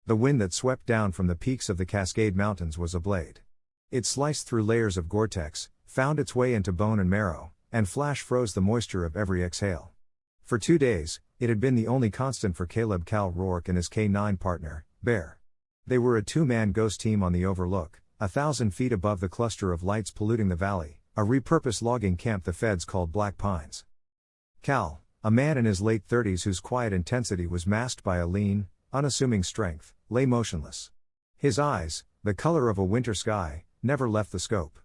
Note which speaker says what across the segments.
Speaker 1: The wind that swept down from the peaks of the Cascade Mountains was a blade. It sliced through layers of Gore-Tex, found its way into bone and marrow, and flash froze the moisture of every exhale. For 2 days, it had been the only constant for Caleb Cal Rourke and his K9 partner, Bear. They were a 2-man ghost team on the Overlook, 1,000 feet above the cluster of lights polluting the valley, a repurposed logging camp the feds called Black Pines. Cal, a man in his late 30s whose quiet intensity was masked by a lean, unassuming strength, lay motionless. His eyes, the color of a winter sky, never left the scope.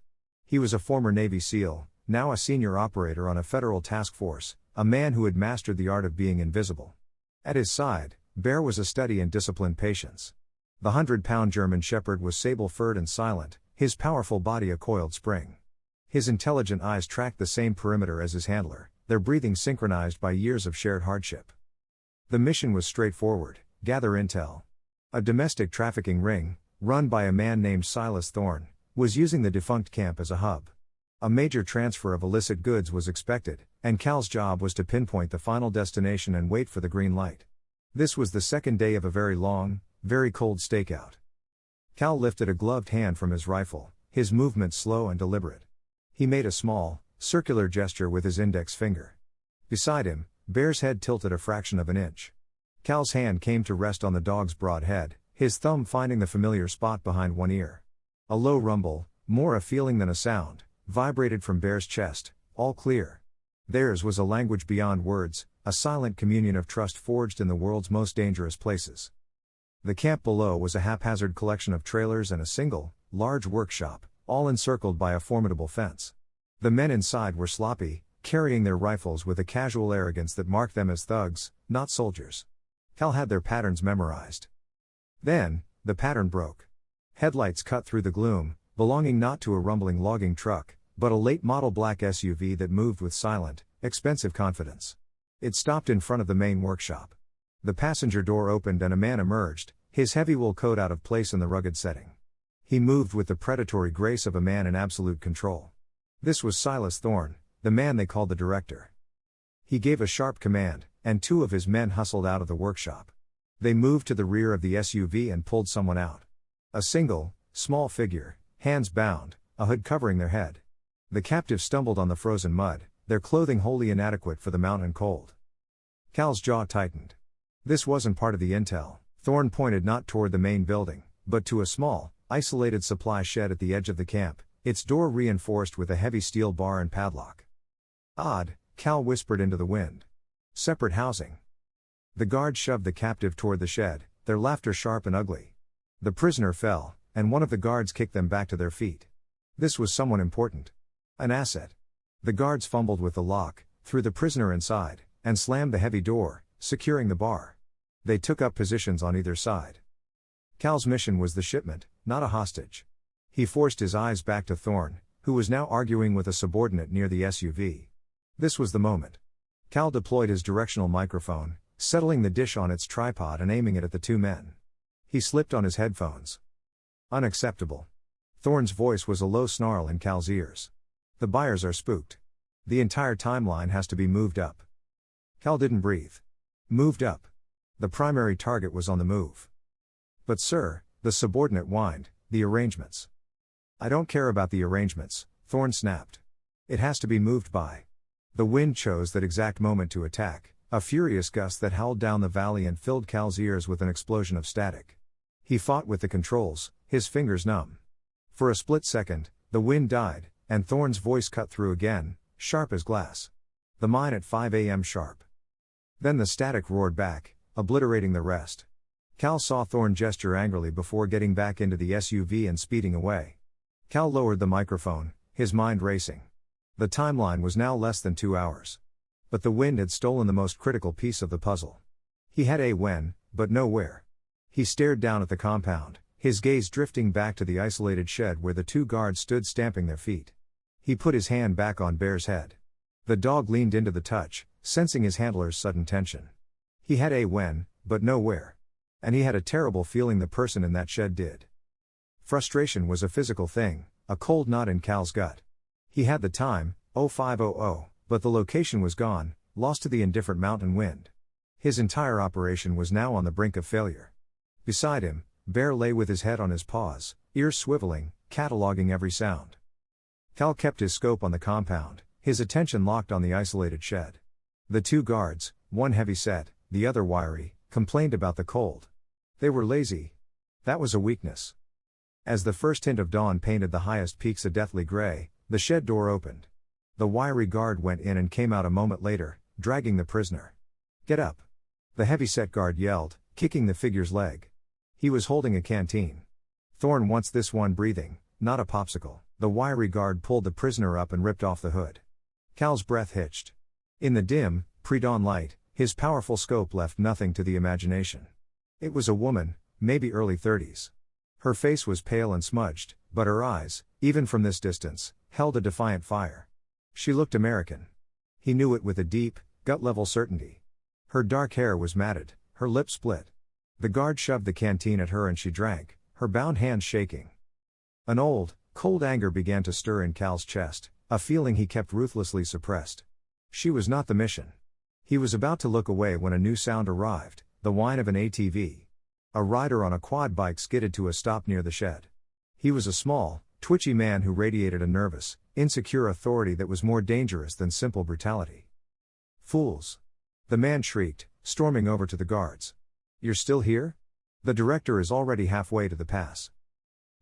Speaker 1: He was a former Navy SEAL, now a senior operator on a federal task force, a man who had mastered the art of being invisible. At his side, Bear was a steady and disciplined patience. The 100-pound German Shepherd was sable-furred and silent, his powerful body a coiled spring. His intelligent eyes tracked the same perimeter as his handler, their breathing synchronized by years of shared hardship. The mission was straightforward: gather intel. A domestic trafficking ring, run by a man named Silas Thorne, was using the defunct camp as a hub. A major transfer of illicit goods was expected, and Cal's job was to pinpoint the final destination and wait for the green light. This was the second day of a very long, very cold stakeout. Cal lifted a gloved hand from his rifle, his movement slow and deliberate. He made a small, circular gesture with his index finger. Beside him, Bear's head tilted a fraction of an inch. Cal's hand came to rest on the dog's broad head, his thumb finding the familiar spot behind one ear. A low rumble, more a feeling than a sound, vibrated from Bear's chest. All clear. Theirs was a language beyond words, a silent communion of trust forged in the world's most dangerous places. The camp below was a haphazard collection of trailers and a single, large workshop, all encircled by a formidable fence. The men inside were sloppy, carrying their rifles with a casual arrogance that marked them as thugs, not soldiers. Cal had their patterns memorized. Then, the pattern broke. Headlights cut through the gloom, belonging not to a rumbling logging truck, but a late-model black SUV that moved with silent, expensive confidence. It stopped in front of the main workshop. The passenger door opened and a man emerged, his heavy wool coat out of place in the rugged setting. He moved with the predatory grace of a man in absolute control. This was Silas Thorne, the man they called the director. He gave a sharp command, and 2 of his men hustled out of the workshop. They moved to the rear of the SUV and pulled someone out. A single, small figure, hands bound, a hood covering their head. The captive stumbled on the frozen mud, their clothing wholly inadequate for the mountain cold. Cal's jaw tightened. This wasn't part of the intel. Thorne pointed not toward the main building, but to a small, isolated supply shed at the edge of the camp, its door reinforced with a heavy steel bar and padlock. Odd, Cal whispered into the wind. Separate housing. The guards shoved the captive toward the shed, their laughter sharp and ugly. The prisoner fell, and one of the guards kicked them back to their feet. This was someone important. An asset. The guards fumbled with the lock, threw the prisoner inside, and slammed the heavy door, securing the bar. They took up positions on either side. Cal's mission was the shipment, not a hostage. He forced his eyes back to Thorne, who was now arguing with a subordinate near the SUV. This was the moment. Cal deployed his directional microphone, settling the dish on its tripod and aiming it at the 2 men. He slipped on his headphones. Unacceptable. Thorne's voice was a low snarl in Cal's ears. The buyers are spooked. The entire timeline has to be moved up. Cal didn't breathe. Moved up. The primary target was on the move. But sir, the subordinate whined, the arrangements. I don't care about the arrangements, Thorne snapped. It has to be moved by. The wind chose that exact moment to attack, a furious gust that howled down the valley and filled Cal's ears with an explosion of static. He fought with the controls, his fingers numb. For a split second, the wind died, and Thorne's voice cut through again, sharp as glass. The mine at 5 a.m. sharp. Then the static roared back, obliterating the rest. Cal saw Thorne gesture angrily before getting back into the SUV and speeding away. Cal lowered the microphone, his mind racing. The timeline was now less than 2 hours. But the wind had stolen the most critical piece of the puzzle. He had a when, but no where. He stared down at the compound, his gaze drifting back to the isolated shed where the 2 guards stood stamping their feet. He put his hand back on Bear's head. The dog leaned into the touch, sensing his handler's sudden tension. He had a when, but no where. And he had a terrible feeling the person in that shed did. Frustration was a physical thing, a cold knot in Cal's gut. He had the time, 0500, but the location was gone, lost to the indifferent mountain wind. His entire operation was now on the brink of failure. Beside him, Bear lay with his head on his paws, ears swiveling, cataloging every sound. Cal kept his scope on the compound, his attention locked on the isolated shed. The two guards, one heavy-set, the other wiry, complained about the cold. They were lazy. That was a weakness. As the first hint of dawn painted the highest peaks a deathly gray, the shed door opened. The wiry guard went in and came out a moment later, dragging the prisoner. "Get up!" the heavy-set guard yelled, kicking the figure's leg. He was holding a canteen. "Thorn wants this one breathing, not a popsicle." The wiry guard pulled the prisoner up and ripped off the hood. Cal's breath hitched. In the dim, pre-dawn light, his powerful scope left nothing to the imagination. It was a woman, maybe early 30s. Her face was pale and smudged, but her eyes, even from this distance, held a defiant fire. She looked American. He knew it with a deep, gut-level certainty. Her dark hair was matted, her lips split. The guard shoved the canteen at her and she drank, her bound hands shaking. An old, cold anger began to stir in Cal's chest, a feeling he kept ruthlessly suppressed. She was not the mission. He was about to look away when a new sound arrived, the whine of an ATV. A rider on a quad bike skidded to a stop near the shed. He was a small, twitchy man who radiated a nervous, insecure authority that was more dangerous than simple brutality. "Fools!" the man shrieked, storming over to the guards. "You're still here? The director is already halfway to the pass."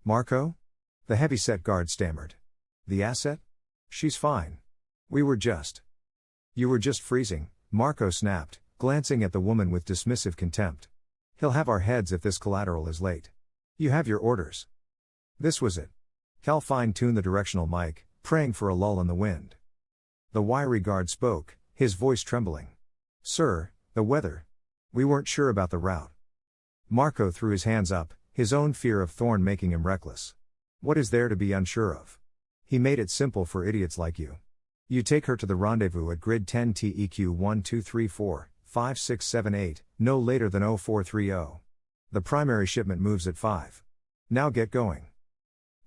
Speaker 1: "Marco?" the heavy-set guard stammered. "The asset? She's fine. We were just..." "You were just freezing," Marco snapped, glancing at the woman with dismissive contempt. "He'll have our heads if this collateral is late. You have your orders." This was it. Cal fine-tuned the directional mic, praying for a lull in the wind. The wiry guard spoke, his voice trembling. "Sir, the weather. We weren't sure about the route." Marco threw his hands up, his own fear of Thorn making him reckless. "What is there to be unsure of? He made it simple for idiots like you. You take her to the rendezvous at grid 10 TEQ 12345678, no later than 0430. The primary shipment moves at 5. Now get going."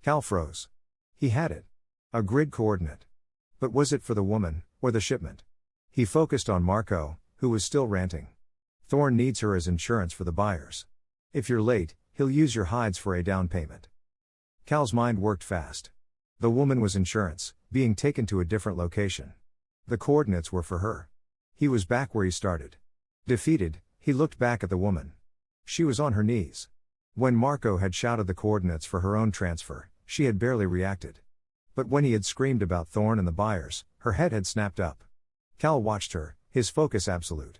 Speaker 1: Cal froze. He had it. A grid coordinate. But was it for the woman, or the shipment? He focused on Marco, who was still ranting. "Thorn needs her as insurance for the buyers. If you're late, he'll use your hides for a down payment." Cal's mind worked fast. The woman was insurance, being taken to a different location. The coordinates were for her. He was back where he started. Defeated, he looked back at the woman. She was on her knees. When Marco had shouted the coordinates for her own transfer, she had barely reacted. But when he had screamed about Thorn and the buyers, her head had snapped up. Cal watched her, his focus absolute.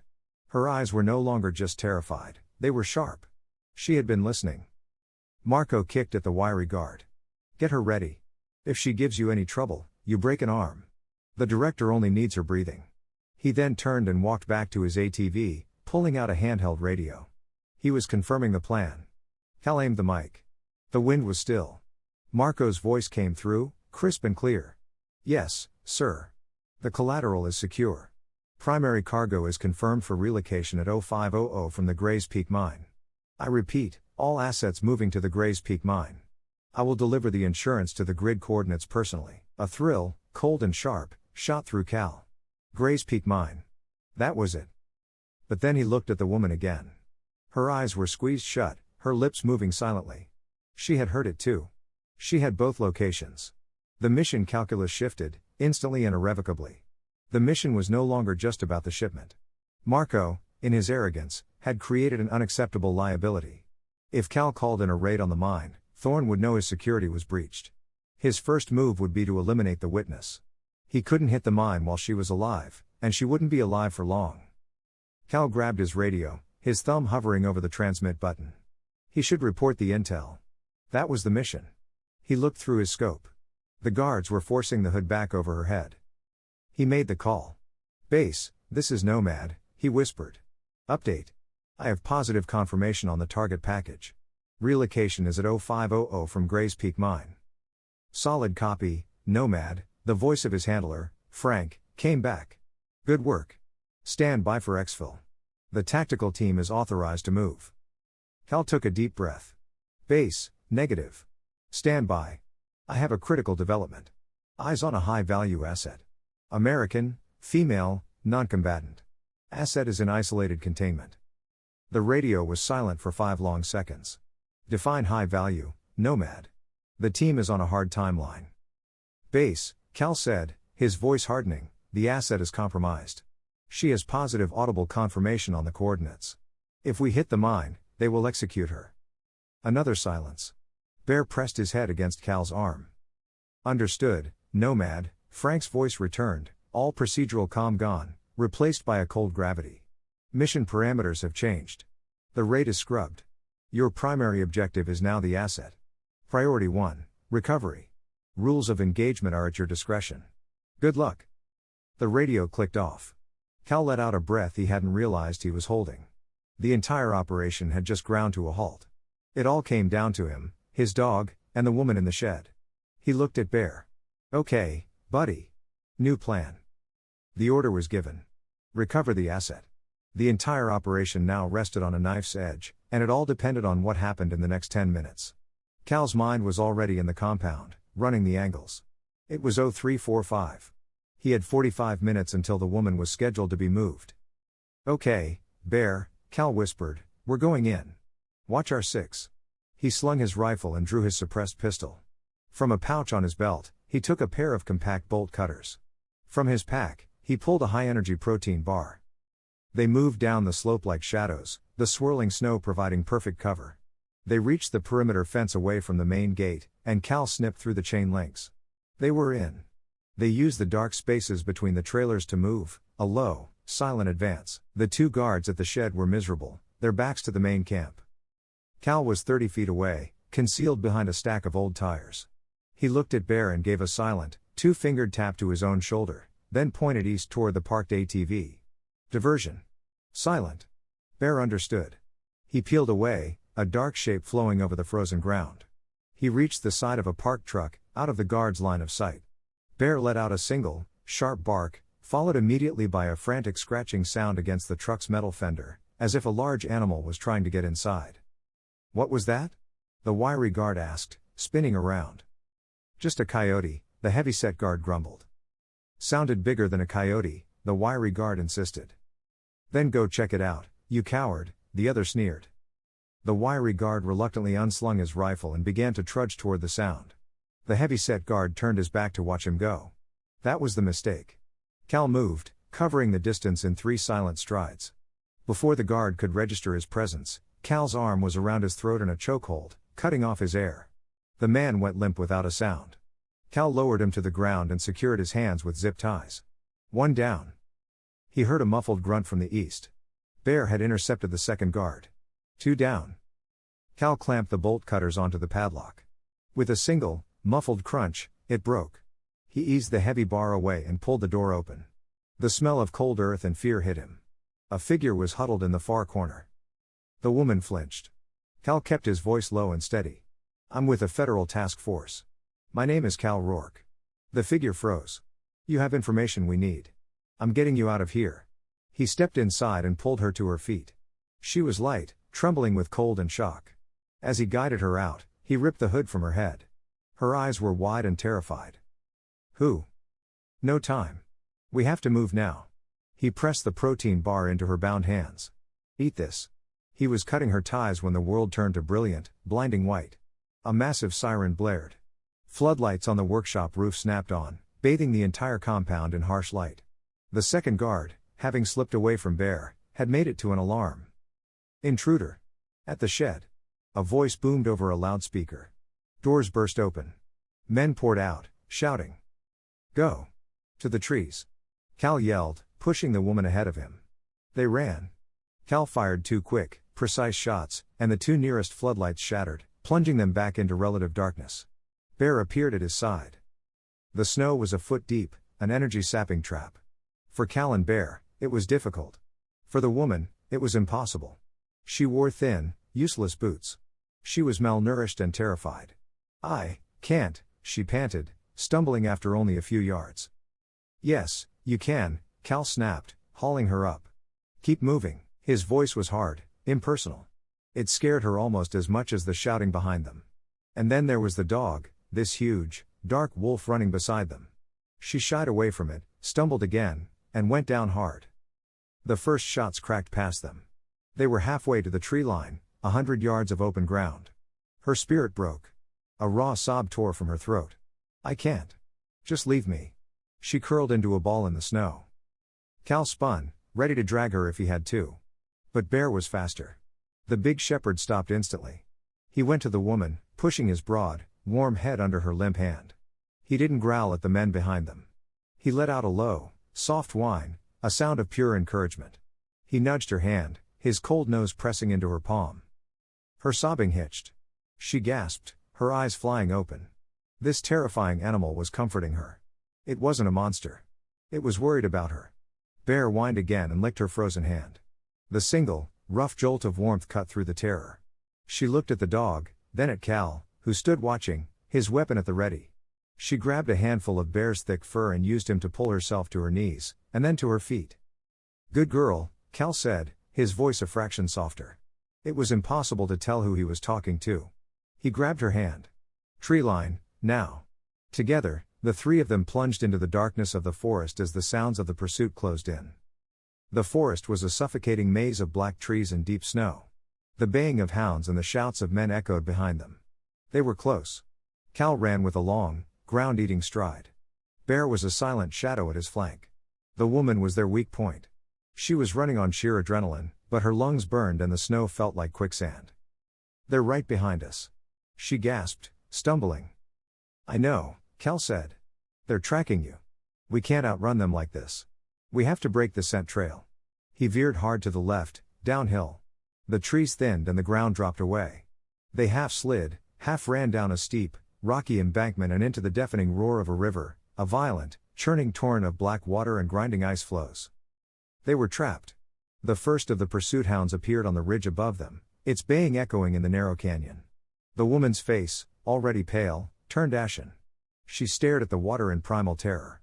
Speaker 1: Her eyes were no longer just terrified, they were sharp. She had been listening. Marco kicked at the wiry guard. "Get her ready. If she gives you any trouble, you break an arm. The director only needs her breathing." He then turned and walked back to his ATV, pulling out a handheld radio. He was confirming the plan. Cal aimed the mic. The wind was still. Marco's voice came through, crisp and clear. "Yes, sir. The collateral is secure. Primary cargo is confirmed for relocation at 0500 from the Grays Peak mine. I repeat, all assets moving to the Grays Peak mine. I will deliver the insurance to the grid coordinates personally." A thrill, cold and sharp, shot through Cal. Grays Peak mine. That was it. But then he looked at the woman again. Her eyes were squeezed shut, her lips moving silently. She had heard it too. She had both locations. The mission calculus shifted, instantly and irrevocably. The mission was no longer just about the shipment. Marco, in his arrogance, had created an unacceptable liability. If Cal called in a raid on the mine, Thorn would know his security was breached. His first move would be to eliminate the witness. He couldn't hit the mine while she was alive, and she wouldn't be alive for long. Cal grabbed his radio, his thumb hovering over the transmit button. He should report the intel. That was the mission. He looked through his scope. The guards were forcing the hood back over her head. He made the call. "Base, this is Nomad," he whispered. "Update. I have positive confirmation on the target package. Relocation is at 0500 from Grays Peak mine." "Solid copy, Nomad," the voice of his handler, Frank, came back. "Good work. Stand by for exfil. The tactical team is authorized to move." Cal took a deep breath. "Base, negative. Stand by. I have a critical development. Eyes on a high-value asset. American, female, non-combatant. Asset is in isolated containment." The radio was silent for 5 long seconds. Define high value, Nomad. The team is on a hard timeline. Base, Cal said, his voice hardening, the asset is compromised. She has positive audible confirmation on the coordinates. If we hit the mine, they will execute her. Another silence. Bear pressed his head against Cal's arm. Understood, Nomad, Frank's voice returned, all procedural comm gone, replaced by a cold gravity. Mission parameters have changed. The rate is scrubbed. Your primary objective is now the asset. Priority 1, recovery. Rules of engagement are at your discretion. Good luck. The radio clicked off. Cal let out a breath he hadn't realized he was holding. The entire operation had just ground to a halt. It all came down to him, his dog, and the woman in the shed. He looked at Bear. Okay, buddy. New plan. The order was given. Recover the asset. The entire operation now rested on a knife's edge, and it all depended on what happened in the next 10 minutes. Cal's mind was already in the compound, running the angles. It was 0345. He had 45 minutes until the woman was scheduled to be moved. Okay, Bear, Cal whispered, we're going in. Watch our 6. He slung his rifle and drew his suppressed pistol. From a pouch on his belt, he took a pair of compact bolt cutters. From his pack, he pulled a high-energy protein bar. They moved down the slope like shadows, the swirling snow providing perfect cover. They reached the perimeter fence away from the main gate, and Cal snipped through the chain links. They were in. They used the dark spaces between the trailers to move, a low, silent advance. The 2 guards at the shed were miserable, their backs to the main camp. Cal was 30 feet away, concealed behind a stack of old tires. He looked at Bear and gave a silent, 2-fingered tap to his own shoulder, then pointed east toward the parked ATV. Diversion. Silent. Bear understood. He peeled away, a dark shape flowing over the frozen ground. He reached the side of a parked truck, out of the guard's line of sight. Bear let out a single, sharp bark, followed immediately by a frantic scratching sound against the truck's metal fender, as if a large animal was trying to get inside. What was that? The wiry guard asked, spinning around. Just a coyote, the heavy-set guard grumbled. Sounded bigger than a coyote, the wiry guard insisted. Then go check it out, you coward, the other sneered. The wiry guard reluctantly unslung his rifle and began to trudge toward the sound. The heavy-set guard turned his back to watch him go. That was the mistake. Cal moved, covering the distance in 3 silent strides. Before the guard could register his presence, Cal's arm was around his throat in a chokehold, cutting off his air. The man went limp without a sound. Cal lowered him to the ground and secured his hands with zip ties. 1 down. He heard a muffled grunt from the east. Bear had intercepted the second guard. 2 down. Cal clamped the bolt cutters onto the padlock. With a single, muffled crunch, it broke. He eased the heavy bar away and pulled the door open. The smell of cold earth and fear hit him. A figure was huddled in the far corner. The woman flinched. Cal kept his voice low and steady. I'm with a federal task force. My name is Cal Rourke. The figure froze. You have information we need. I'm getting you out of here. He stepped inside and pulled her to her feet. She was light, trembling with cold and shock. As he guided her out, he ripped the hood from her head. Her eyes were wide and terrified. Who? No time. We have to move now. He pressed the protein bar into her bound hands. Eat this. He was cutting her ties when the world turned to brilliant, blinding white. A massive siren blared. Floodlights on the workshop roof snapped on, bathing the entire compound in harsh light. The second guard, having slipped away from Bear, had made it to an alarm. Intruder. At the shed. A voice boomed over a loudspeaker. Doors burst open. Men poured out, shouting. Go. To the trees. Cal yelled, pushing the woman ahead of him. They ran. Cal fired 2 quick, precise shots, and the 2 nearest floodlights shattered, plunging them back into relative darkness. Bear appeared at his side. The snow was a foot deep, an energy-sapping trap. For Cal and Bear, it was difficult. For the woman, it was impossible. She wore thin, useless boots. She was malnourished and terrified. I can't, she panted, stumbling after only a few yards. Yes, you can, Cal snapped, hauling her up. Keep moving. His voice was hard, impersonal. It scared her almost as much as the shouting behind them. And then there was the dog, this huge, dark wolf running beside them. She shied away from it, stumbled again, and went down hard. The first shots cracked past them. They were halfway to the tree line, 100 yards of open ground. Her spirit broke. A raw sob tore from her throat. I can't. Just leave me. She curled into a ball in the snow. Cal spun, ready to drag her if he had to. But Bear was faster. The big shepherd stopped instantly. He went to the woman, pushing his broad, warm head under her limp hand. He didn't growl at the men behind them. He let out a low, soft whine, a sound of pure encouragement. He nudged her hand, his cold nose pressing into her palm. Her sobbing hitched. She gasped, her eyes flying open. This terrifying animal was comforting her. It wasn't a monster. It was worried about her. Bear whined again and licked her frozen hand. The single, rough jolt of warmth cut through the terror. She looked at the dog, then at Cal, who stood watching, his weapon at the ready. She grabbed a handful of Bear's thick fur and used him to pull herself to her knees, and then to her feet. Good girl, Cal said, his voice a fraction softer. It was impossible to tell who he was talking to. He grabbed her hand. Tree line, now. Together, the three of them plunged into the darkness of the forest as the sounds of the pursuit closed in. The forest was a suffocating maze of black trees and deep snow. The baying of hounds and the shouts of men echoed behind them. They were close. Cal ran with a long, ground-eating stride. Bear was a silent shadow at his flank. The woman was their weak point. She was running on sheer adrenaline, but her lungs burned and the snow felt like quicksand. They're right behind us. She gasped, stumbling. I know, Cal said. They're tracking you. We can't outrun them like this. We have to break the scent trail. He veered hard to the left, downhill. The trees thinned and the ground dropped away. They half slid, half ran down a steep, rocky embankment and into the deafening roar of a river, a violent, churning torrent of black water and grinding ice flows. They were trapped. The first of the pursuit hounds appeared on the ridge above them, its baying echoing in the narrow canyon. The woman's face, already pale, turned ashen. She stared at the water in primal terror.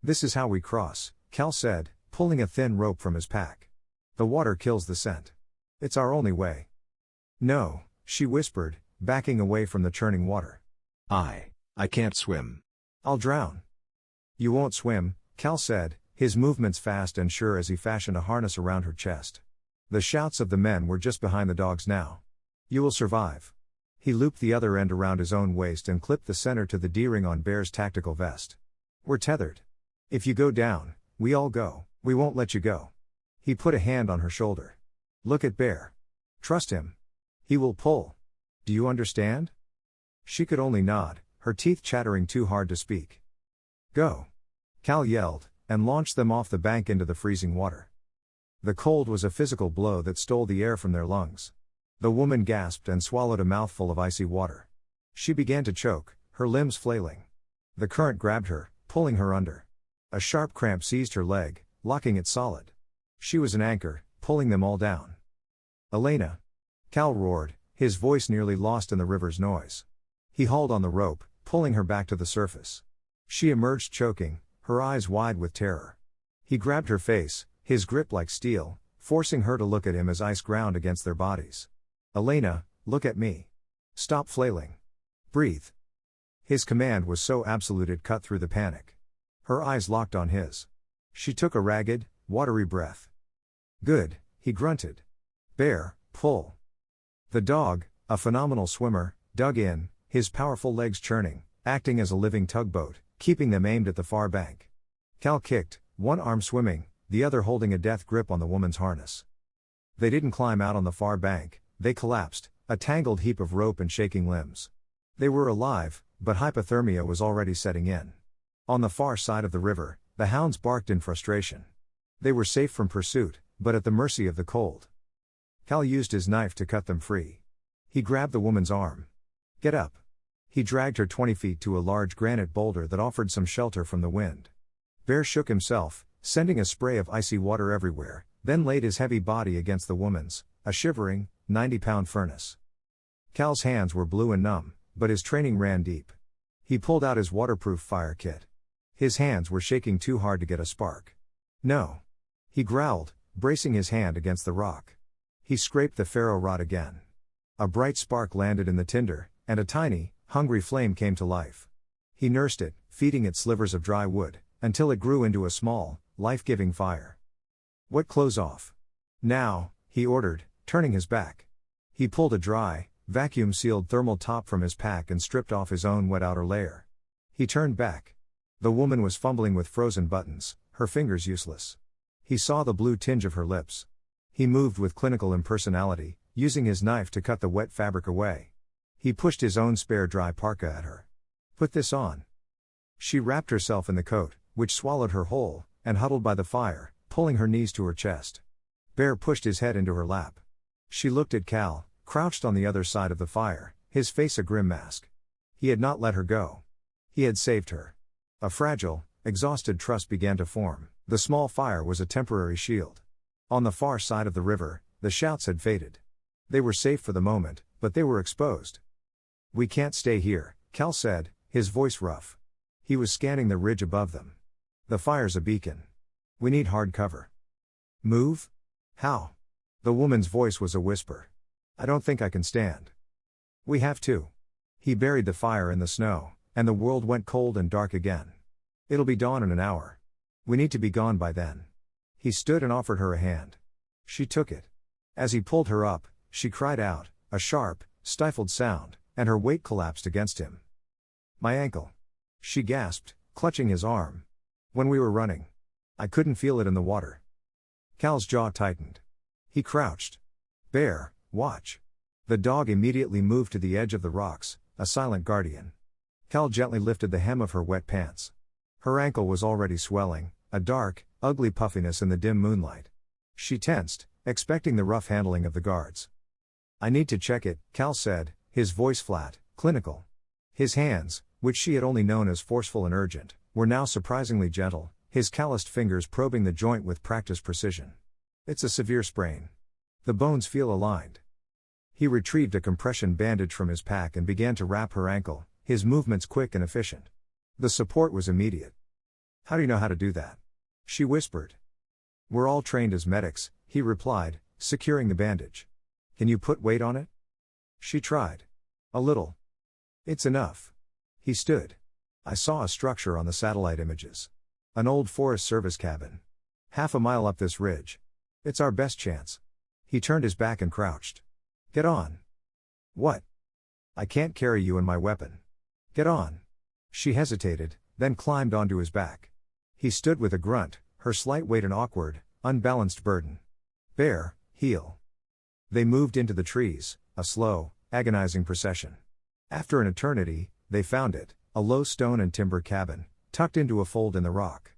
Speaker 1: This is how we cross, Cal said, pulling a thin rope from his pack. The water kills the scent. It's our only way. No, she whispered, backing away from the churning water. I can't swim. I'll drown. You won't swim, Cal said, his movements fast and sure as he fashioned a harness around her chest. The shouts of the men were just behind the dogs now. You will survive. He looped the other end around his own waist and clipped the center to the D-ring on Bear's tactical vest. We're tethered. If you go down, we all go, we won't let you go. He put a hand on her shoulder. Look at Bear. Trust him. He will pull. Do you understand? She could only nod, her teeth chattering too hard to speak. Go. Cal yelled, and launched them off the bank into the freezing water. The cold was a physical blow that stole the air from their lungs. The woman gasped and swallowed a mouthful of icy water. She began to choke, her limbs flailing. The current grabbed her, pulling her under. A sharp cramp seized her leg, locking it solid. She was an anchor, pulling them all down. Elena! Cal roared, his voice nearly lost in the river's noise. He hauled on the rope, pulling her back to the surface. She emerged choking, her eyes wide with terror. He grabbed her face, his grip like steel, forcing her to look at him as ice ground against their bodies. Elena, look at me. Stop flailing. Breathe. His command was so absolute it cut through the panic. Her eyes locked on his. She took a ragged, watery breath. Good, he grunted. Bear, pull. The dog, a phenomenal swimmer, dug in, his powerful legs churning, acting as a living tugboat, keeping them aimed at the far bank. Cal kicked, one arm swimming, the other holding a death grip on the woman's harness. They didn't climb out on the far bank, they collapsed, a tangled heap of rope and shaking limbs. They were alive, but hypothermia was already setting in. On the far side of the river, the hounds barked in frustration. They were safe from pursuit, but at the mercy of the cold. Cal used his knife to cut them free. He grabbed the woman's arm. Get up. He dragged her 20 feet to a large granite boulder that offered some shelter from the wind. Bear shook himself, sending a spray of icy water everywhere, then laid his heavy body against the woman's, a shivering, 90-pound furnace. Cal's hands were blue and numb, but his training ran deep. He pulled out his waterproof fire kit. His hands were shaking too hard to get a spark. No. He growled, bracing his hand against the rock. He scraped the ferro rod again. A bright spark landed in the tinder, and a tiny, hungry flame came to life. He nursed it, feeding it slivers of dry wood, until it grew into a small, life-giving fire. What clothes off? Now, he ordered, turning his back. He pulled a dry, vacuum-sealed thermal top from his pack and stripped off his own wet outer layer. He turned back. The woman was fumbling with frozen buttons, her fingers useless. He saw the blue tinge of her lips. He moved with clinical impersonality, using his knife to cut the wet fabric away. He pushed his own spare dry parka at her. "Put this on." She wrapped herself in the coat, which swallowed her whole, and huddled by the fire, pulling her knees to her chest. Bear pushed his head into her lap. She looked at Cal, crouched on the other side of the fire, his face a grim mask. He had not let her go. He had saved her. A fragile, exhausted trust began to form. The small fire was a temporary shield. On the far side of the river, the shouts had faded. They were safe for the moment, but they were exposed. "We can't stay here," Cal said, his voice rough. He was scanning the ridge above them. "The fire's a beacon. We need hard cover." "Move? How?" The woman's voice was a whisper. "I don't think I can stand." "We have to." He buried the fire in the snow, and the world went cold and dark again. "It'll be dawn in an hour. We need to be gone by then." He stood and offered her a hand. She took it. As he pulled her up, she cried out, a sharp, stifled sound, and her weight collapsed against him. "My ankle." She gasped, clutching his arm. "When we were running. I couldn't feel it in the water." Cal's jaw tightened. He crouched. "Bear, watch." The dog immediately moved to the edge of the rocks, a silent guardian. Cal gently lifted the hem of her wet pants. Her ankle was already swelling, a dark, ugly puffiness in the dim moonlight. She tensed, expecting the rough handling of the guards. "I need to check it," Cal said, his voice flat, clinical. His hands, which she had only known as forceful and urgent, were now surprisingly gentle, his calloused fingers probing the joint with practiced precision. "It's a severe sprain. The bones feel aligned." He retrieved a compression bandage from his pack and began to wrap her ankle, his movements quick and efficient. The support was immediate. "How do you know how to do that?" she whispered. "We're all trained as medics," he replied, securing the bandage. "Can you put weight on it?" She tried. "A little." "It's enough." He stood. "I saw a structure on the satellite images. An old Forest Service cabin. 1/2 mile up this ridge. It's our best chance." He turned his back and crouched. "Get on." "What?" "I can't carry you and my weapon." "Get on." She hesitated, then climbed onto his back. He stood with a grunt, her slight weight an awkward, unbalanced burden. "Bear, heel." They moved into the trees, a slow, agonizing procession. After an eternity, they found it, a low stone and timber cabin, tucked into a fold in the rock.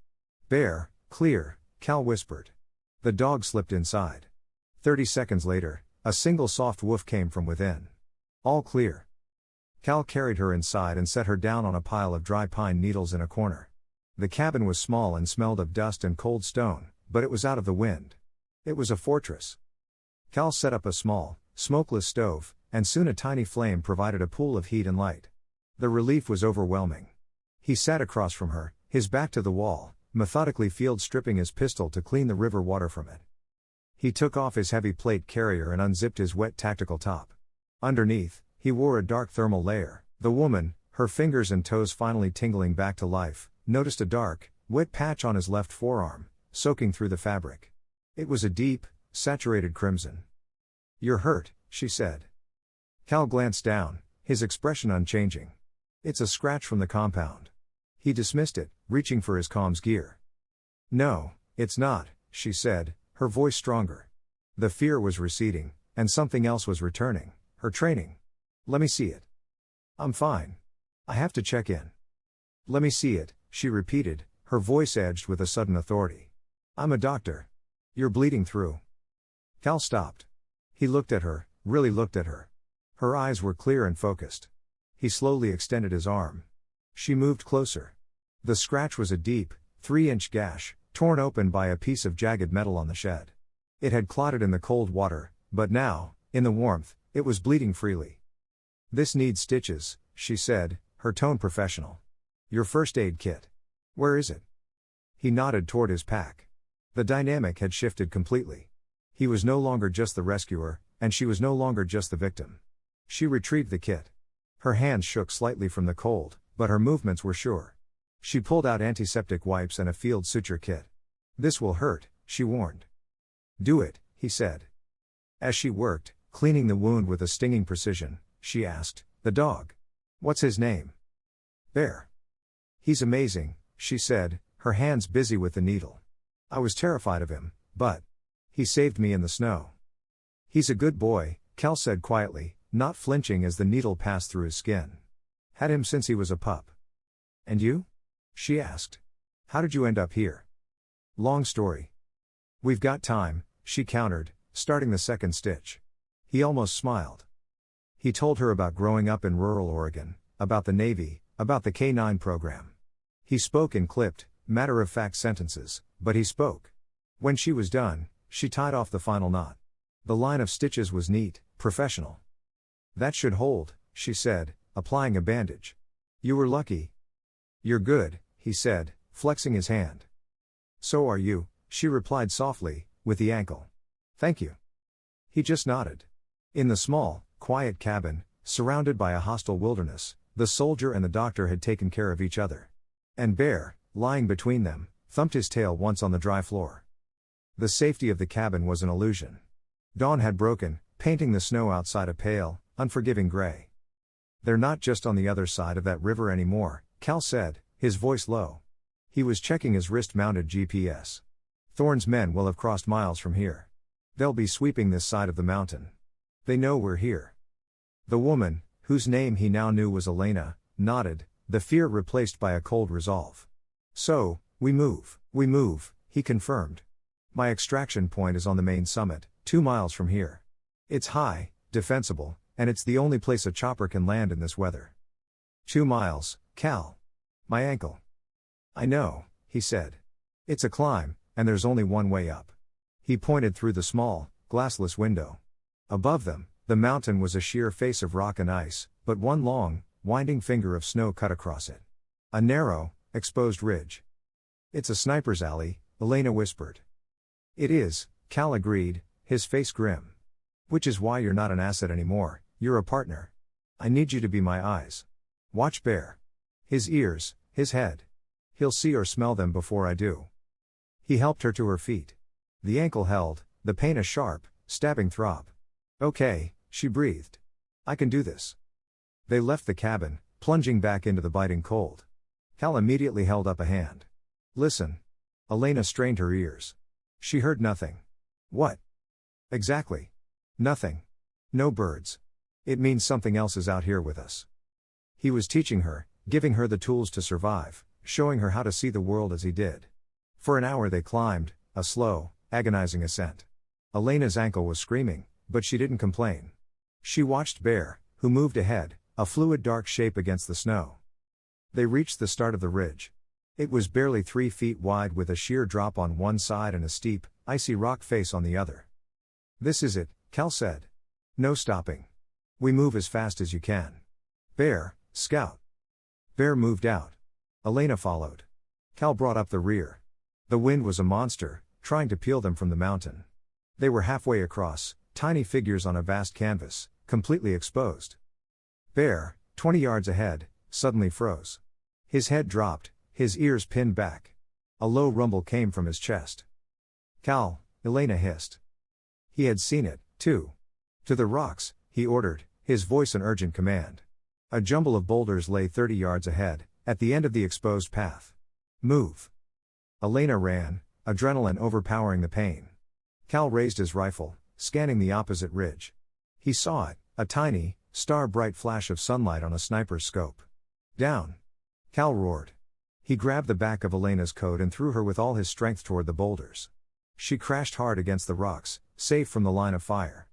Speaker 1: "Bear, clear," Cal whispered. The dog slipped inside. 30 seconds later, a single soft woof came from within. "All clear." Cal carried her inside and set her down on a pile of dry pine needles in a corner. The cabin was small and smelled of dust and cold stone, but it was out of the wind. It was a fortress. Cal set up a small, smokeless stove, and soon a tiny flame provided a pool of heat and light. The relief was overwhelming. He sat across from her, his back to the wall, methodically field stripping his pistol to clean the river water from it. He took off his heavy plate carrier and unzipped his wet tactical top. Underneath, he wore a dark thermal layer. The woman, her fingers and toes finally tingling back to life, noticed a dark, wet patch on his left forearm, soaking through the fabric. It was a deep, saturated crimson. "You're hurt," she said. Cal glanced down, his expression unchanging. "It's a scratch from the compound." He dismissed it, reaching for his comms gear. "No, it's not," she said, her voice stronger. The fear was receding, and something else was returning, her training. "Let me see it." "I'm fine. I have to check in." "Let me see it," she repeated, her voice edged with a sudden authority. "I'm a doctor. You're bleeding through." Cal stopped. He looked at her, really looked at her. Her eyes were clear and focused. He slowly extended his arm. She moved closer. The scratch was a deep, 3-inch gash, torn open by a piece of jagged metal on the shed. It had clotted in the cold water, but now, in the warmth, it was bleeding freely. "This needs stitches," she said, her tone professional. "Your first aid kit. Where is it?" He nodded toward his pack. The dynamic had shifted completely. He was no longer just the rescuer, and she was no longer just the victim. She retrieved the kit. Her hands shook slightly from the cold, but her movements were sure. She pulled out antiseptic wipes and a field suture kit. "This will hurt," she warned. "Do it," he said. As she worked, cleaning the wound with a stinging precision, she asked, "The dog. What's his name?" "Bear. He's amazing," she said, her hands busy with the needle. "I was terrified of him, but he saved me in the snow." "He's a good boy," Cal said quietly, not flinching as the needle passed through his skin. "Had him since he was a pup." "And you?" she asked. "How did you end up here?" "Long story." "We've got time," she countered, starting the second stitch. He almost smiled. He told her about growing up in rural Oregon, about the Navy, about the K-9 program. He spoke in clipped, matter-of-fact sentences, but he spoke. When she was done, she tied off the final knot. The line of stitches was neat, professional. "That should hold," she said, applying a bandage. "You were lucky." "You're good," he said, flexing his hand. "So are you," she replied softly, "with the ankle." "Thank you." He just nodded. In the small, quiet cabin, surrounded by a hostile wilderness, the soldier and the doctor had taken care of each other. And Bear, lying between them, thumped his tail once on the dry floor. The safety of the cabin was an illusion. Dawn had broken, painting the snow outside a pale, unforgiving gray. "They're not just on the other side of that river anymore," Cal said, his voice low. He was checking his wrist-mounted GPS. "Thorne's men will have crossed miles from here. They'll be sweeping this side of the mountain. They know we're here." The woman, whose name he now knew was Elena, nodded, the fear replaced by a cold resolve. "So, we move," he confirmed. "My extraction point is on the main summit, 2 miles from here. It's high, defensible, and it's the only place a chopper can land in this weather." 2 miles, Cal. "My ankle." "I know," he said. "It's a climb, and there's only one way up." He pointed through the small, glassless window. Above them, the mountain was a sheer face of rock and ice, but one long, winding finger of snow cut across it. A narrow, exposed ridge. "It's a sniper's alley," Elena whispered. "It is," Cal agreed, his face grim. "Which is why you're not an asset anymore, you're a partner. I need you to be my eyes. Watch Bear. His ears, his head. He'll see or smell them before I do." He helped her to her feet. The ankle held, the pain a sharp, stabbing throb. "Okay," she breathed. "I can do this." They left the cabin, plunging back into the biting cold. Cal immediately held up a hand. "Listen." Elena strained her ears. She heard nothing. "What?" "Exactly. Nothing. No birds. It means something else is out here with us." He was teaching her, giving her the tools to survive, showing her how to see the world as he did. For an hour they climbed, a slow, agonizing ascent. Elena's ankle was screaming, but she didn't complain. She watched Bear, who moved ahead, a fluid dark shape against the snow. They reached the start of the ridge. It was barely 3 feet wide with a sheer drop on one side and a steep, icy rock face on the other. "This is it," Cal said. "No stopping. We move as fast as you can. Bear, scout." Bear moved out. Elena followed. Cal brought up the rear. The wind was a monster, trying to peel them from the mountain. They were halfway across, tiny figures on a vast canvas, completely exposed. Bear, 20 yards ahead, suddenly froze. His head dropped, his ears pinned back. A low rumble came from his chest. "Cal," Elena hissed. He had seen it, too. "To the rocks," he ordered, his voice an urgent command. A jumble of boulders lay 30 yards ahead, at the end of the exposed path. "Move." Elena ran, adrenaline overpowering the pain. Cal raised his rifle, scanning the opposite ridge. He saw it, a tiny, star-bright flash of sunlight on a sniper's scope. "Down!" Cal roared. He grabbed the back of Elena's coat and threw her with all his strength toward the boulders. She crashed hard against the rocks, safe from the line of fire.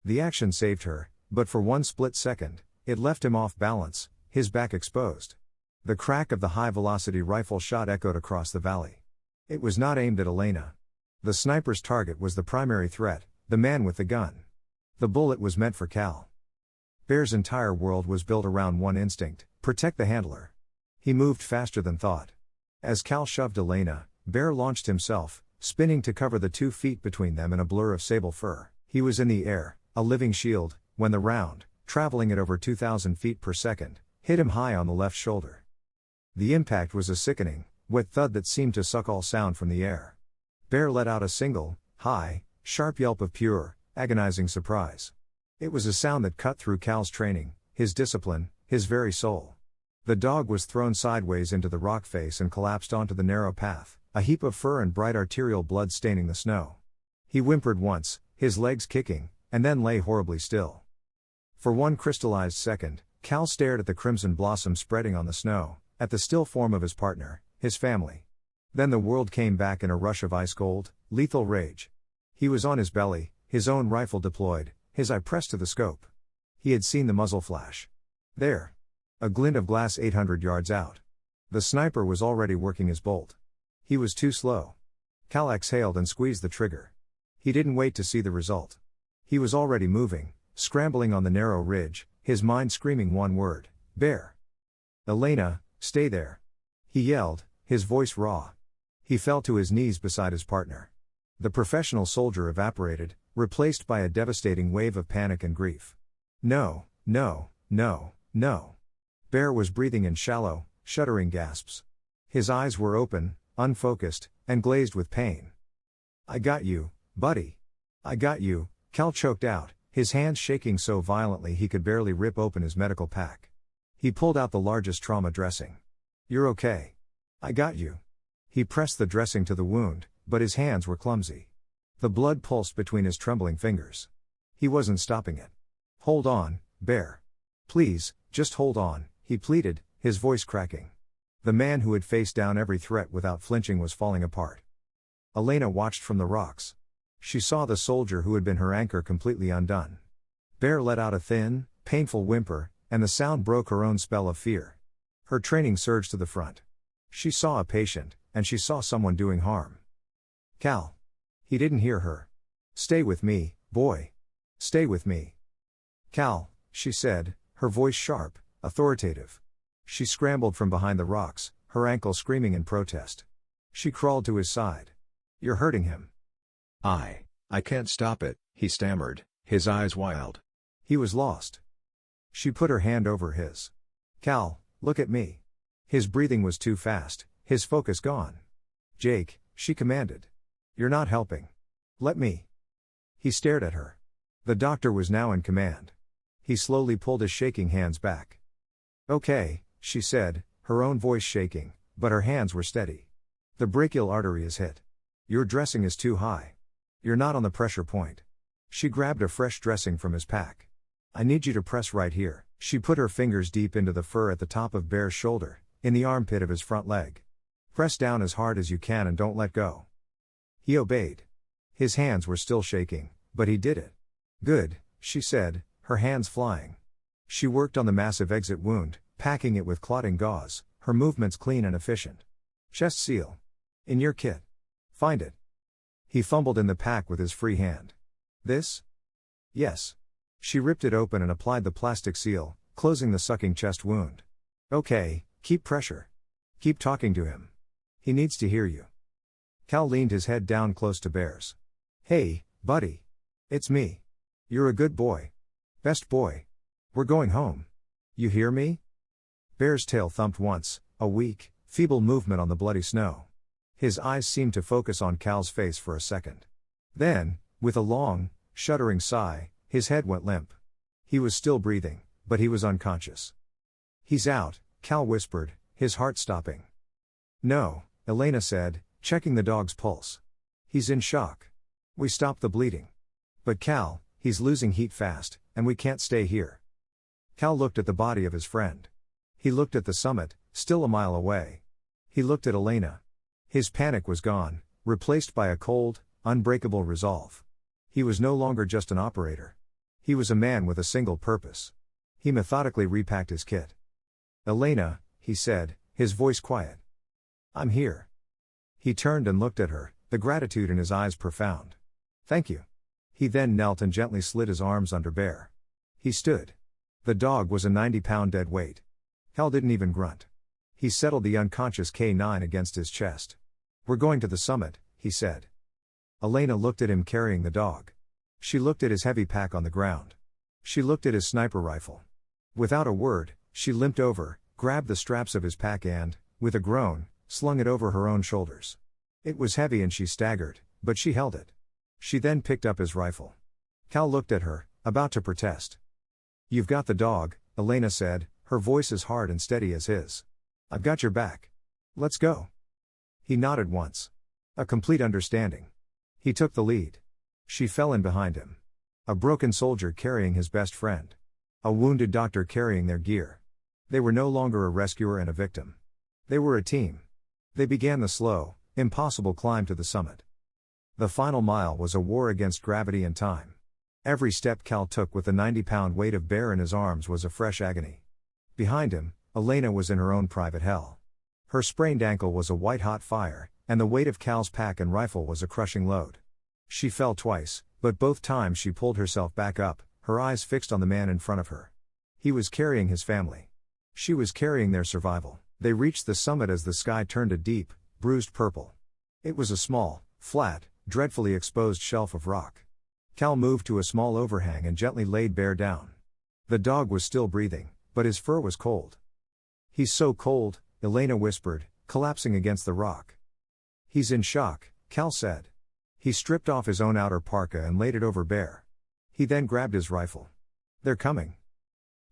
Speaker 1: The action saved her, but for one split second, it left him off balance, his back exposed. The crack of the high-velocity rifle shot echoed across the valley. It was not aimed at Elena. The sniper's target was the primary threat, the man with the gun. The bullet was meant for Cal. Bear's entire world was built around one instinct: protect the handler. He moved faster than thought. As Cal shoved Elena, Bear launched himself, spinning to cover the 2 feet between them in a blur of sable fur. He was in the air, a living shield, when the round, traveling at over 2,000 feet per second, hit him high on the left shoulder. The impact was a sickening, wet thud that seemed to suck all sound from the air. Bear let out a single, high, sharp yelp of pure, agonizing surprise. It was a sound that cut through Cal's training, his discipline, his very soul. The dog was thrown sideways into the rock face and collapsed onto the narrow path, a heap of fur and bright arterial blood staining the snow. He whimpered once, his legs kicking, and then lay horribly still. For one crystallized second, Cal stared at the crimson blossom spreading on the snow, at the still form of his partner, his family. Then the world came back in a rush of ice-cold, lethal rage. He was on his belly, his own rifle deployed, his eye pressed to the scope. He had seen the muzzle flash. There. A glint of glass 800 yards out. The sniper was already working his bolt. He was too slow. Cal exhaled and squeezed the trigger. He didn't wait to see the result. He was already moving, scrambling on the narrow ridge, his mind screaming one word: bear. Elena, stay there. He yelled, his voice raw. He fell to his knees beside his partner. The professional soldier evaporated, replaced by a devastating wave of panic and grief. No, no, no, no. Bear was breathing in shallow, shuddering gasps. His eyes were open, unfocused, and glazed with pain. I got you, buddy. I got you, Cal choked out, his hands shaking so violently he could barely rip open his medical pack. He pulled out the largest trauma dressing. You're okay. I got you. He pressed the dressing to the wound, but his hands were clumsy. The blood pulsed between his trembling fingers. He wasn't stopping it. Hold on, Bear. Please, just hold on, he pleaded, his voice cracking. The man who had faced down every threat without flinching was falling apart. Elena watched from the rocks. She saw the soldier who had been her anchor completely undone. Bear let out a thin, painful whimper, and the sound broke her own spell of fear. Her training surged to the front. She saw a patient, and she saw someone doing harm. Cal. He didn't hear her. Stay with me, boy. Stay with me. Cal, she said, her voice sharp, authoritative. She scrambled from behind the rocks, her ankle screaming in protest. She crawled to his side. You're hurting him.
Speaker 2: I can't stop it, he stammered, his eyes wild.
Speaker 1: He was lost. She put her hand over his. Cal, look at me. His breathing was too fast, his focus gone. Jake, she commanded. You're not helping. Let me. He stared at her. The doctor was now in command. He slowly pulled his shaking hands back. Okay, she said, her own voice shaking, but her hands were steady. The brachial artery is hit. Your dressing is too high. You're not on the pressure point. She grabbed a fresh dressing from his pack. I need you to press right here. She put her fingers deep into the fur at the top of Bear's shoulder, in the armpit of his front leg. Press down as hard as you can and don't let go. He obeyed. His hands were still shaking, but he did it. Good, she said, her hands flying. She worked on the massive exit wound, packing it with clotting gauze, her movements clean and efficient. Chest seal. In your kit. Find it. He fumbled in the pack with his free hand. This? Yes. She ripped it open and applied the plastic seal, closing the sucking chest wound. Okay, keep pressure. Keep talking to him. He needs to hear you. Cal leaned his head down close to Bear's. Hey, buddy. It's me. You're a good boy. Best boy. We're going home. You hear me? Bear's tail thumped once, a weak, feeble movement on the bloody snow. His eyes seemed to focus on Cal's face for a second. Then, with a long, shuddering sigh, his head went limp. He was still breathing, but he was unconscious. He's out, Cal whispered, his heart stopping. No, Elena said, checking the dog's pulse. He's in shock. We stopped the bleeding. But Cal, he's losing heat fast, and we can't stay here. Cal looked at the body of his friend. He looked at the summit, still a mile away. He looked at Elena. His panic was gone, replaced by a cold, unbreakable resolve. He was no longer just an operator. He was a man with a single purpose. He methodically repacked his kit. Elena, he said, his voice quiet. I'm here. He turned and looked at her, the gratitude in his eyes profound. Thank you. He then knelt and gently slid his arms under Bear. He stood. The dog was a 90-pound dead weight. Cal didn't even grunt. He settled the unconscious K9 against his chest. We're going to the summit, he said. Elena looked at him carrying the dog. She looked at his heavy pack on the ground. She looked at his sniper rifle. Without a word, she limped over, grabbed the straps of his pack and, with a groan, slung it over her own shoulders. It was heavy and she staggered, but she held it. She then picked up his rifle. Cal looked at her, about to protest. "You've got the dog," Elena said, her voice as hard and steady as his. "I've got your back. Let's go." He nodded once. A complete understanding. He took the lead. She fell in behind him. A broken soldier carrying his best friend. A wounded doctor carrying their gear. They were no longer a rescuer and a victim. They were a team. They began the slow, impossible climb to the summit. The final mile was a war against gravity and time. Every step Cal took with the 90-pound weight of Bear in his arms was a fresh agony. Behind him, Elena was in her own private hell. Her sprained ankle was a white-hot fire, and the weight of Cal's pack and rifle was a crushing load. She fell twice, but both times she pulled herself back up, her eyes fixed on the man in front of her. He was carrying his family. She was carrying their survival. They reached the summit as the sky turned a deep, bruised purple. It was a small, flat, dreadfully exposed shelf of rock. Cal moved to a small overhang and gently laid Bear down. The dog was still breathing, but his fur was cold. "He's so cold," Elena whispered, collapsing against the rock. "He's in shock," Cal said. He stripped off his own outer parka and laid it over Bear. He then grabbed his rifle. "They're coming."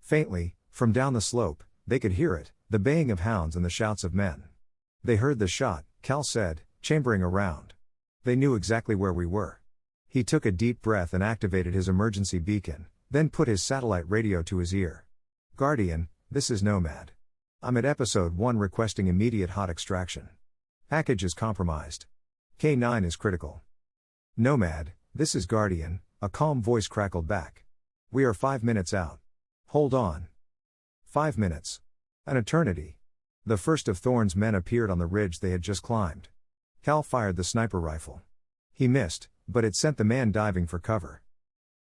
Speaker 1: Faintly, from down the slope, they could hear it, the baying of hounds and the shouts of men. "They heard the shot," Cal said, chambering around. "They knew exactly where we were." He took a deep breath and activated his emergency beacon, then put his satellite radio to his ear. "Guardian, this is Nomad. I'm at episode 1 requesting immediate hot extraction. Package is compromised. K9 is critical." "Nomad, this is Guardian," a calm voice crackled back. "We are 5 minutes out. Hold on." 5 minutes. An eternity. The first of Thorne's men appeared on the ridge they had just climbed. Cal fired the sniper rifle. He missed, but it sent the man diving for cover.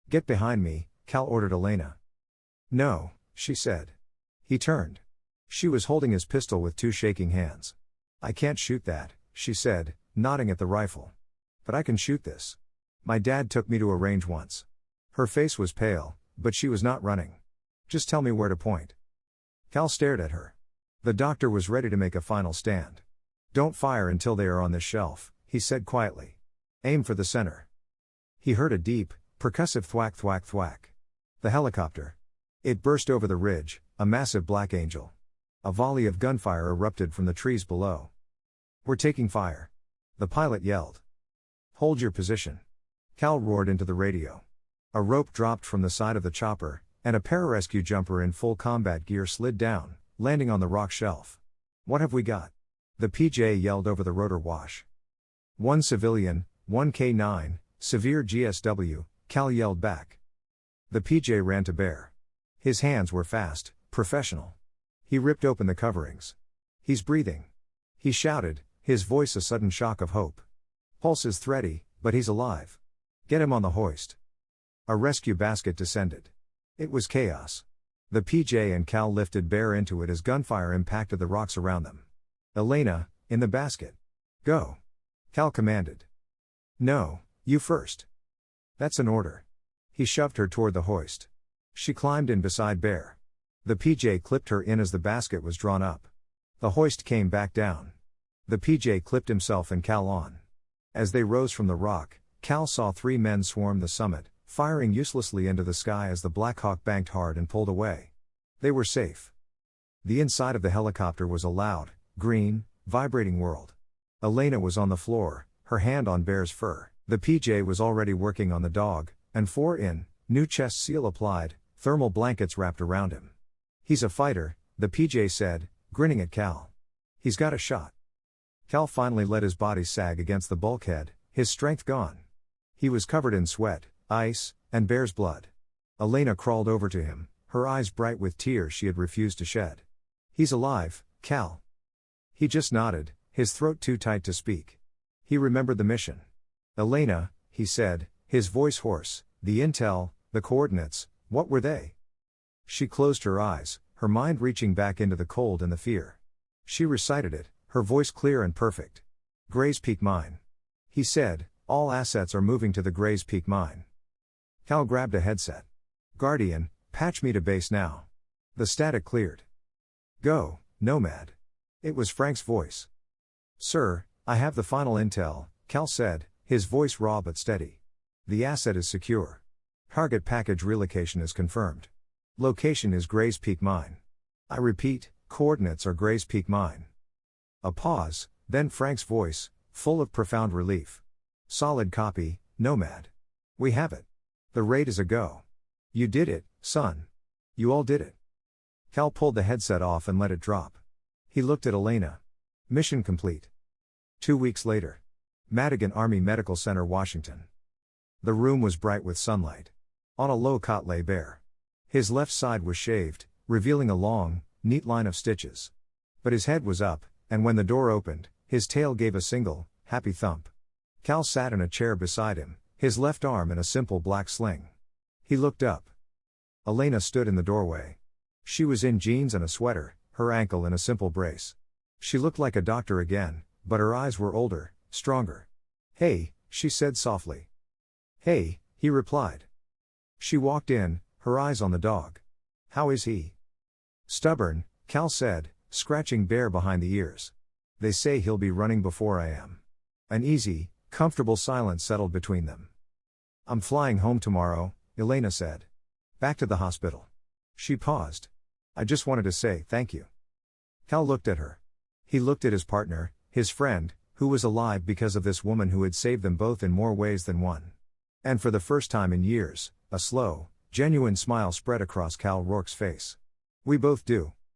Speaker 1: "Get behind me," Cal ordered Elena. "No," she said. He turned. She was holding his pistol with 2 shaking hands. "I can't shoot that," she said, nodding at the rifle. "But I can shoot this. My dad took me to a range once." Her face was pale, but she was not running. "Just tell me where to point." Cal stared at her. The doctor was ready to make a final stand. "Don't fire until they are on this shelf," he said quietly. "Aim for the center." He heard a deep, percussive thwack thwack thwack. The helicopter. It burst over the ridge, a massive black angel. A volley of gunfire erupted from the trees below. "We're taking fire," the pilot yelled. "Hold your position." Cal roared into the radio. A rope dropped from the side of the chopper, and a pararescue jumper in full combat gear slid down, landing on the rock shelf. "What have we got?" the PJ yelled over the rotor wash. "1 civilian, 1 K9, severe GSW, Cal yelled back. The PJ ran to Bear. His hands were fast, professional. He ripped open the coverings. "He's breathing," he shouted, his voice a sudden shock of hope. "Pulse is thready, but he's alive. Get him on the hoist." A rescue basket descended. It was chaos. The PJ and Cal lifted Bear into it as gunfire impacted the rocks around them. "Elena, in the basket. Go," Cal commanded. "No, you first." "That's an order." He shoved her toward the hoist. She climbed in beside Bear. The PJ clipped her in as the basket was drawn up. The hoist came back down. The PJ clipped himself and Cal on. As they rose from the rock, Cal saw 3 men swarm the summit, firing uselessly into the sky as the Black Hawk banked hard and pulled away. They were safe. The inside of the helicopter was a loud, green, vibrating world. Elena was on the floor, her hand on Bear's fur. The PJ was already working on the dog, and 4 in, new chest seal applied, thermal blankets wrapped around him. "He's a fighter," the PJ said, grinning at Cal. "He's got a shot." Cal finally let his body sag against the bulkhead, his strength gone. He was covered in sweat, ice, and Bear's blood. Elena crawled over to him, her eyes bright with tears she had refused to shed. "He's alive, Cal." He just nodded, his throat too tight to speak. He remembered the mission. "Elena," he said, his voice hoarse, "the intel, the coordinates, what were they?" She closed her eyes, her mind reaching back into the cold and the fear. She recited it, her voice clear and perfect. "Gray's Peak Mine." He said, "All assets are moving to the Gray's Peak Mine." Cal grabbed a headset. "Guardian, patch me to base now." The static cleared. "Go, Nomad." It was Frank's voice. "Sir, I have the final intel," Cal said, his voice raw but steady. "The asset is secure. Target package relocation is confirmed. Location is Grays Peak Mine. I repeat, coordinates are Grays Peak Mine. A pause, then Frank's voice, full of profound relief. Solid copy, Nomad. We have it. The raid is a go. You did it, son. You all did it. Cal pulled the headset off and let it drop. He looked at Elena. Mission complete. 2 weeks later. Madigan Army Medical Center, Washington. The room was bright with sunlight. On a low cot lay Bear. His left side was shaved, revealing a long, neat line of stitches. But his head was up, and when the door opened, his tail gave a single, happy thump. Cal sat in a chair beside him, his left arm in a simple black sling. He looked up. Elena stood in the doorway. She was in jeans and a sweater, her ankle in a simple brace. She looked like a doctor again, but her eyes were older, stronger. "Hey," she said softly. "Hey," he replied. She walked in, her eyes on the dog. "How is he?" "Stubborn," Cal said, scratching Bear behind the ears. "They say he'll be running before I am." An easy, comfortable silence settled between them. "I'm flying home tomorrow," Elena said. "Back to the hospital." She paused. "I just wanted to say thank you." Cal looked at her. He looked at his partner, his friend, who was alive because of this woman who had saved them both in more ways than one. And for the first time in years, a slow, genuine smile spread across Cal Rourke's face. "We both do."